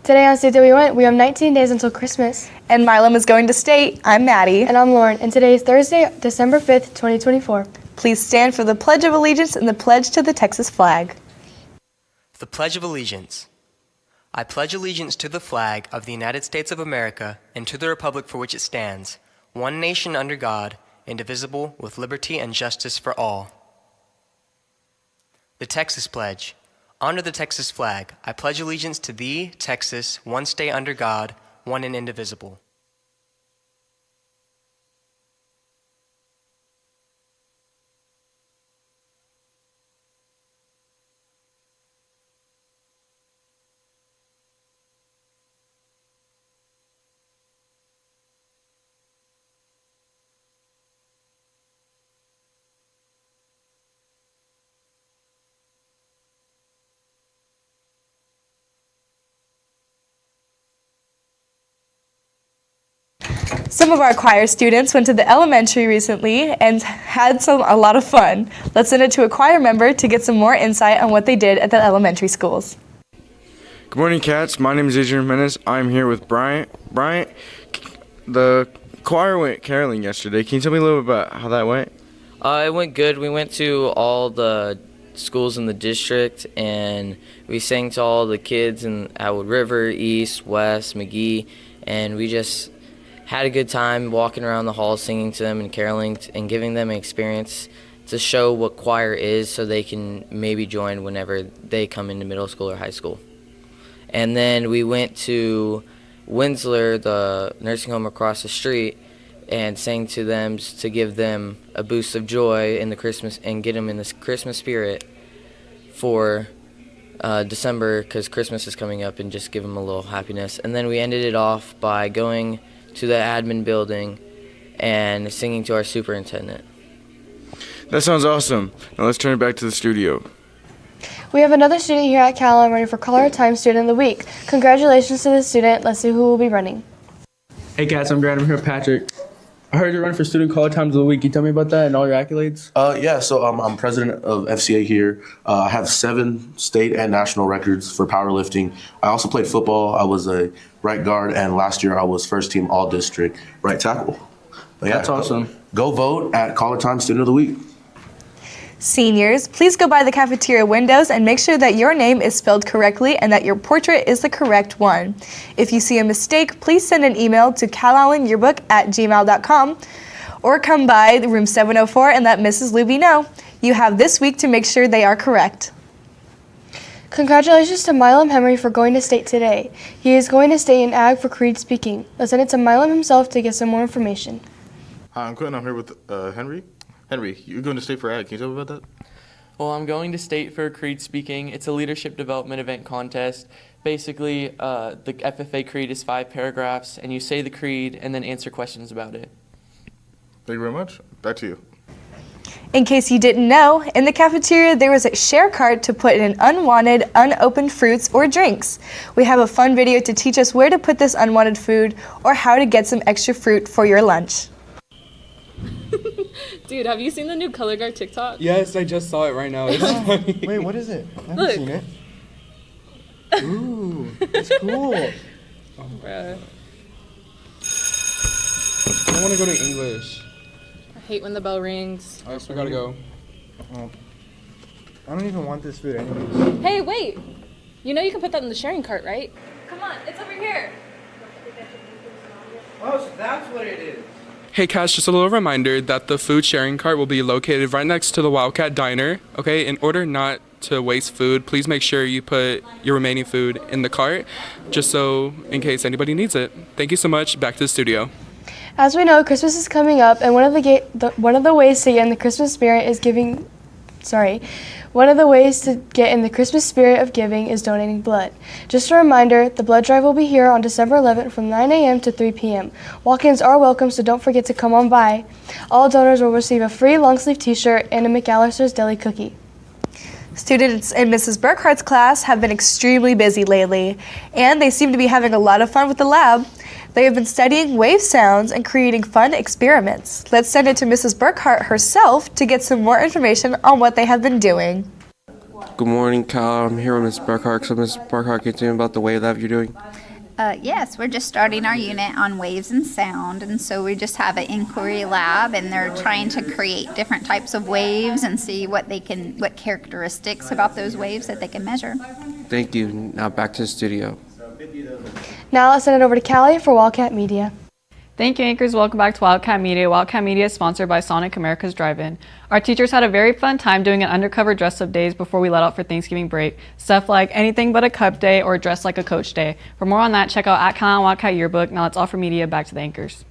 Today on State That We Went, we have 19 days until Christmas. And Milam is going to state. I'm Maddie. And I'm Lauren. And today is Thursday, December 5th, 2024. Please stand for the Pledge of Allegiance and the pledge to the Texas flag. The Pledge of Allegiance. I pledge allegiance to the flag of the United States of America and to the republic for which it stands, one nation under God, indivisible, with liberty and justice for all. The Texas Pledge. Under the Texas flag, I pledge allegiance to thee, Texas, one state under God, one and indivisible. Some of our choir students went to the elementary recently and had a lot of fun. Let's send it to a choir member to get some more insight on what they did at the elementary schools. Good morning, Cats. My name is Adrian Menace. I'm here with Bryant. Bryant, the choir went caroling yesterday. Can you tell me a little bit about how that went? It went good. We went to all the schools in the district, and we sang to all the kids in Atwood River, East, West, McGee, and we just had a good time walking around the halls, singing to them and caroling and giving them an experience to show what choir is so they can maybe join whenever they come into middle school or high school. And then we went to Winsler, the nursing home across the street, and sang to them to give them a boost of joy in the Christmas and get them in this Christmas spirit for December, because Christmas is coming up, and just give them a little happiness. And then we ended it off by going to the admin building and singing to our superintendent. That sounds awesome. Now let's turn it back to the studio. We have another student here at Calallen running for Color Time Student of the Week. Congratulations to the student. Let's see who will be running. Hey Cats, I'm Grant. I'm here with Patrick. I heard you're running for Student Color Times of the Week. Can you tell me about that and all your accolades? So I'm president of FCA here. I have 7 state and national records for powerlifting. I also played football. I was a right guard, and last year I was first team all district right tackle. But yeah, that's awesome. Go vote at Color Time Student of the Week. Seniors, please go by the cafeteria windows and make sure that your name is spelled correctly and that your portrait is the correct one. If you see a mistake, please send an email to calallenyearbook@gmail.com or come by the room 704 and let Mrs. Luby know. You have this week to make sure they are correct. Congratulations to Milam Henry for going to state today. He is going to state in ag for Creed speaking. Let's send it to Milam himself to get some more information. Hi, I'm Quentin. I'm here with Henry. Henry, you're going to state for ag. Can you tell me about that? Well, I'm going to state for Creed Speaking. It's a leadership development event contest. Basically, the FFA Creed is 5 paragraphs, and you say the creed and then answer questions about it. Thank you very much. Back to you. In case you didn't know, in the cafeteria there was a share cart to put in unwanted, unopened fruits or drinks. We have a fun video to teach us where to put this unwanted food or how to get some extra fruit for your lunch. Dude, have you seen the new Color Guard TikTok? Yes, I just saw it right now. It's funny. Wait, what is it? I haven't Look. seen it. Ooh, it's cool. Oh, Bruh. I want to go to English. I hate when the bell rings. All right, so we gotta go. Oh, I don't even want this food anyways. Hey, wait! You know you can put that in the sharing cart, right? Come on, it's over here. Oh, so that's what it is. Hey Cash, just a little reminder that the food sharing cart will be located right next to the Wildcat Diner. Okay, in order not to waste food, please make sure you put your remaining food in the cart, just so in case anybody needs it. Thank you so much. Back to the studio. As we know, Christmas is coming up, and one of the ways to get in the Christmas spirit is giving. One of the ways to get in the Christmas spirit of giving is donating blood. Just a reminder, the blood drive will be here on December 11th from 9 a.m. to 3 p.m. Walk-ins are welcome, so don't forget to come on by. All donors will receive a free long-sleeve t-shirt and a McAllister's Deli cookie. Students in Mrs. Burkhart's class have been extremely busy lately, and they seem to be having a lot of fun with the lab. They have been studying wave sounds and creating fun experiments. Let's send it to Mrs. Burkhart herself to get some more information on what they have been doing. Good morning, Cal. I'm here with Ms. Burkhart. So, Ms. Burkhart, can you tell me about the wave lab you're doing? Yes, we're just starting our unit on waves and sound, and so we just have an inquiry lab, and they're trying to create different types of waves and see what characteristics about those waves that they can measure. Thank you. Now back to the studio. Now let's send it over to Callie for Wildcat Media. Thank you, anchors. Welcome back to Wildcat Media. Wildcat Media is sponsored by Sonic America's Drive-In. Our teachers had a very fun time doing an undercover dress-up days before we let out for Thanksgiving break. Stuff like anything but a cup day or dress like a coach day. For more on that, check out at Calallen Wildcat Yearbook. Now let's offer media back to the anchors.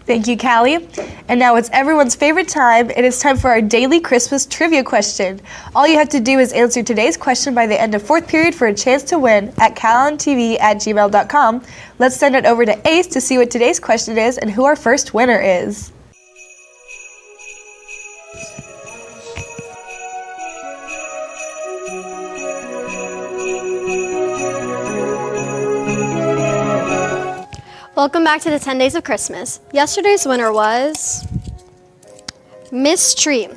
Thank you, Callie. And now it's everyone's favorite time. It is time for our daily Christmas trivia question. All you have to do is answer today's question by the end of fourth period for a chance to win at CalallenTV@gmail.com. Let's send it over to Ace to see what today's question is and who our first winner is. Welcome back to the 10 Days of Christmas. Yesterday's winner was Miss Tree.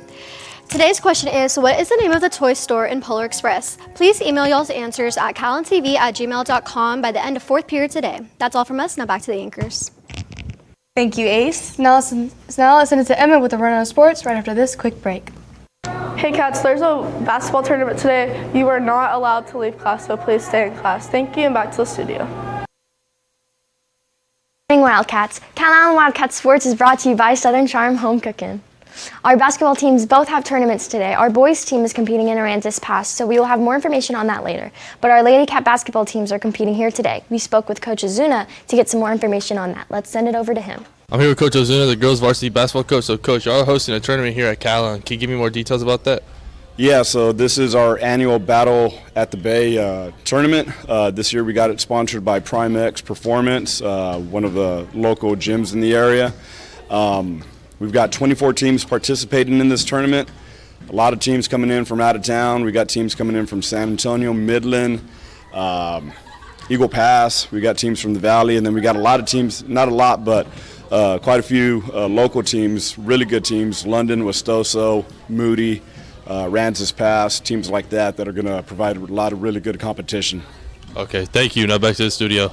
Today's question is, what is the name of the toy store in Polar Express? Please email y'all's answers at CalallenTV@gmail.com by the end of fourth period today. That's all from us. Now back to the anchors. Thank you, Ace. Now let's send it to Emma with the Run on Sports right after this quick break. Hey Cats, there's a basketball tournament today. You are not allowed to leave class, so please stay in class. Thank you, and back to the studio. Wildcats. Calallen Wildcat Sports is brought to you by Southern Charm Home Cooking. Our basketball teams both have tournaments today. Our boys team is competing in Aransas Pass, so we will have more information on that later. But our Lady Cat basketball teams are competing here today. We spoke with Coach Azuna to get some more information on that. Let's send it over to him. I'm here with Coach Azuna, the girls varsity basketball coach. So Coach, y'all are hosting a tournament here at Calallen. Can you give me more details about that? Yeah, so this is our annual Battle at the Bay tournament. This year we got it sponsored by PrimeX Performance, one of the local gyms in the area. We've got 24 teams participating in this tournament. A lot of teams coming in from out of town. We got teams coming in from San Antonio, Midland, Eagle Pass. We got teams from the Valley, and then we got a lot of teams, not a lot, but quite a few local teams, really good teams, London, Westoso, Moody, Aransas Pass, teams like that are going to provide a lot of really good competition. Okay, thank you. Now back to the studio.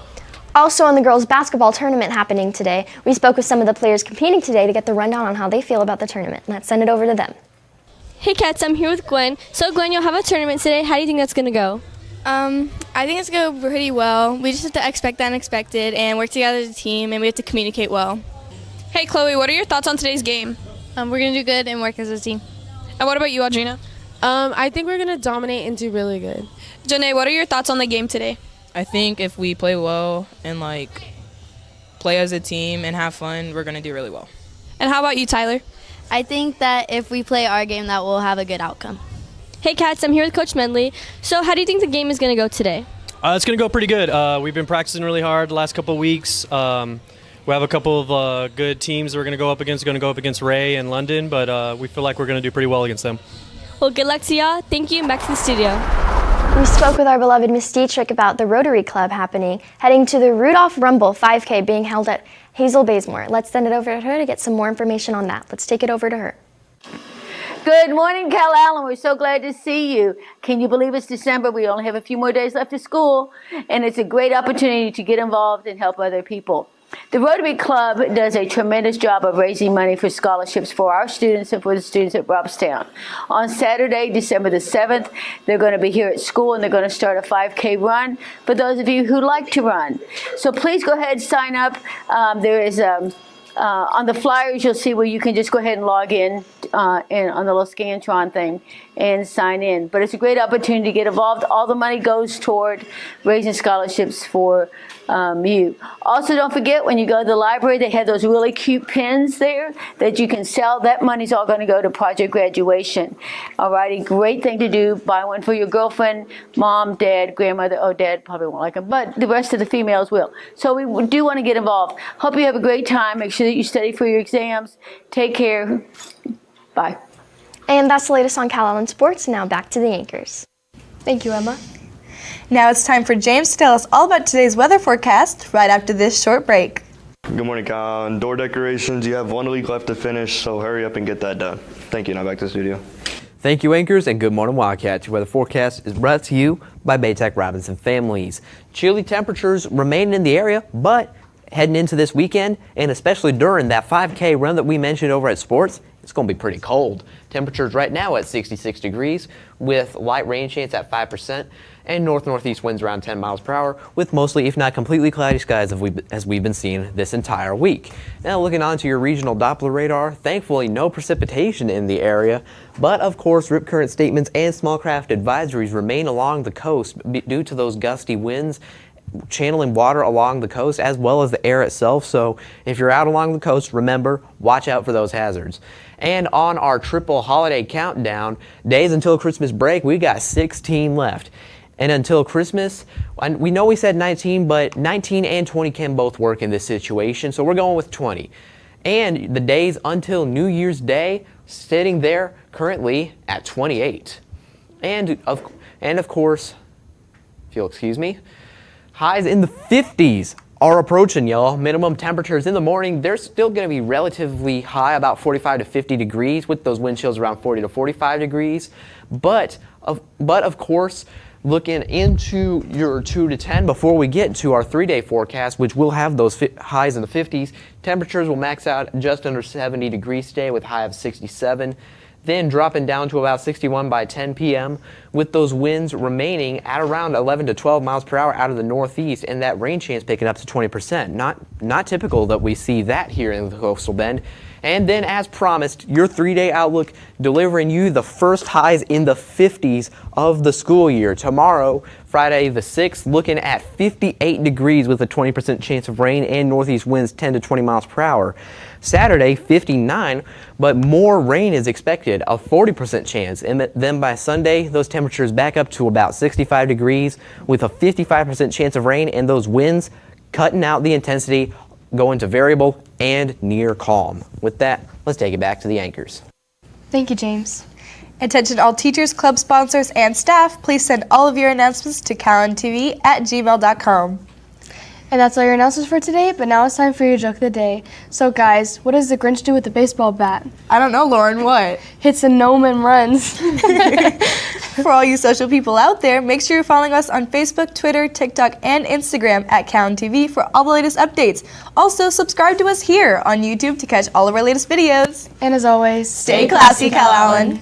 Also on the girls' basketball tournament happening today, we spoke with some of the players competing today to get the rundown on how they feel about the tournament. Let's send it over to them. Hey Cats, I'm here with Gwen. So Gwen, you'll have a tournament today. How do you think that's going to go? I think it's going to go pretty well. We just have to expect the unexpected and work together as a team, and we have to communicate well. Hey Chloe, what are your thoughts on today's game? We're going to do good and work as a team. And what about you, Audrina? I think we're going to dominate and do really good. Janae, what are your thoughts on the game today? I think if we play well and play as a team and have fun, we're going to do really well. And how about you, Tyler? I think that if we play our game, that we'll have a good outcome. Hey Cats, I'm here with Coach Medley. So how do you think the game is going to go today? It's going to go pretty good. We've been practicing really hard the last couple of weeks. We have a couple of good teams that we're going to go up against. We're going to go up against Ray and London, but we feel like we're going to do pretty well against them. Well, good luck to y'all. Thank you, and back to the studio. We spoke with our beloved Miss Dietrich about the Rotary Club happening, heading to the Rudolph Rumble 5K being held at Hazel Bazemore. Let's send it over to her to get some more information on that. Let's take it over to her. Good morning, Calallen. We're so glad to see you. Can you believe it's December? We only have a few more days left of school, and it's a great opportunity to get involved and help other people. The Rotary Club does a tremendous job of raising money for scholarships for our students and for the students at Robstown. On Saturday, December the 7th, they're going to be here at school, and they're going to start a 5K run for those of you who like to run. So please go ahead and sign up. There is on the flyers, you'll see where you can just go ahead and log in on the little Scantron thing and sign in. But it's a great opportunity to get involved. All the money goes toward raising scholarships for you. Also, don't forget, when you go to the library, they have those really cute pins there that you can sell. That money's all going to go to Project Graduation. All righty, great thing to do. Buy one for your girlfriend, mom, dad, grandmother. Oh, dad probably won't like them, but the rest of the females will. So we do want to get involved. Hope you have a great time. Make sure that you study for your exams. Take care. Bye. And that's the latest on Calallen Sports. Now back to the anchors. Thank you, Emma. Now it's time for James to tell us all about today's weather forecast right after this short break. Good morning, Cal. Door decorations, you have 1 week left to finish, so hurry up and get that done. Thank you. Now back to the studio. Thank you, anchors, and good morning, Wildcats. Your weather forecast is brought to you by Baytech Robinson Families. Chilly temperatures remain in the area, but heading into this weekend, and especially during that 5K run that we mentioned over at Sports, it's going to be pretty cold. Temperatures right now at 66 degrees with light rain chance at 5% and north-northeast winds around 10 miles per hour with mostly, if not completely, cloudy skies as we've been seeing this entire week. Now looking onto your regional Doppler radar, thankfully no precipitation in the area, but of course rip current statements and small craft advisories remain along the coast due to those gusty winds channeling water along the coast as well as the air itself. So if you're out along the coast, remember, watch out for those hazards. And on our triple holiday countdown, days until Christmas break, we got 16 left. And until Christmas, and we know we said 19, but 19 and 20 can both work in this situation, so we're going with 20. And the days until New Year's Day, sitting there currently at 28. And of course, if you'll excuse me, highs in the 50s are approaching, y'all. Minimum temperatures in the morning, they're still going to be relatively high, about 45 to 50 degrees, with those wind chills around 40 to 45 degrees. But of course, looking into your 2 to 10 before we get to our 3-day forecast, which will have those highs in the 50s, temperatures will max out just under 70 degrees today with a high of 67. Then dropping down to about 61 by 10 p.m. with those winds remaining at around 11 to 12 miles per hour out of the northeast and that rain chance picking up to 20%. Not typical that we see that here in the coastal bend. And then as promised, your 3-day outlook delivering you the first highs in the 50s of the school year. Tomorrow, Friday the 6th, looking at 58 degrees with a 20% chance of rain and northeast winds 10 to 20 miles per hour. Saturday, 59, but more rain is expected, a 40% chance. And then by Sunday, those temperatures back up to about 65 degrees with a 55% chance of rain and those winds cutting out the intensity, going to variable and near calm. With that, let's take it back to the anchors. Thank you, James. Attention all teachers, club sponsors, and staff, please send all of your announcements to CalallenTV@gmail.com. And that's all your announcements for today, but now it's time for your joke of the day. So guys, what does the Grinch do with the baseball bat? I don't know, Lauren, what? Hits a gnome and runs. For all you social people out there, make sure you're following us on Facebook, Twitter, TikTok, and Instagram at Calallen TV for all the latest updates. Also, subscribe to us here on YouTube to catch all of our latest videos. And as always, stay classy, Calallen.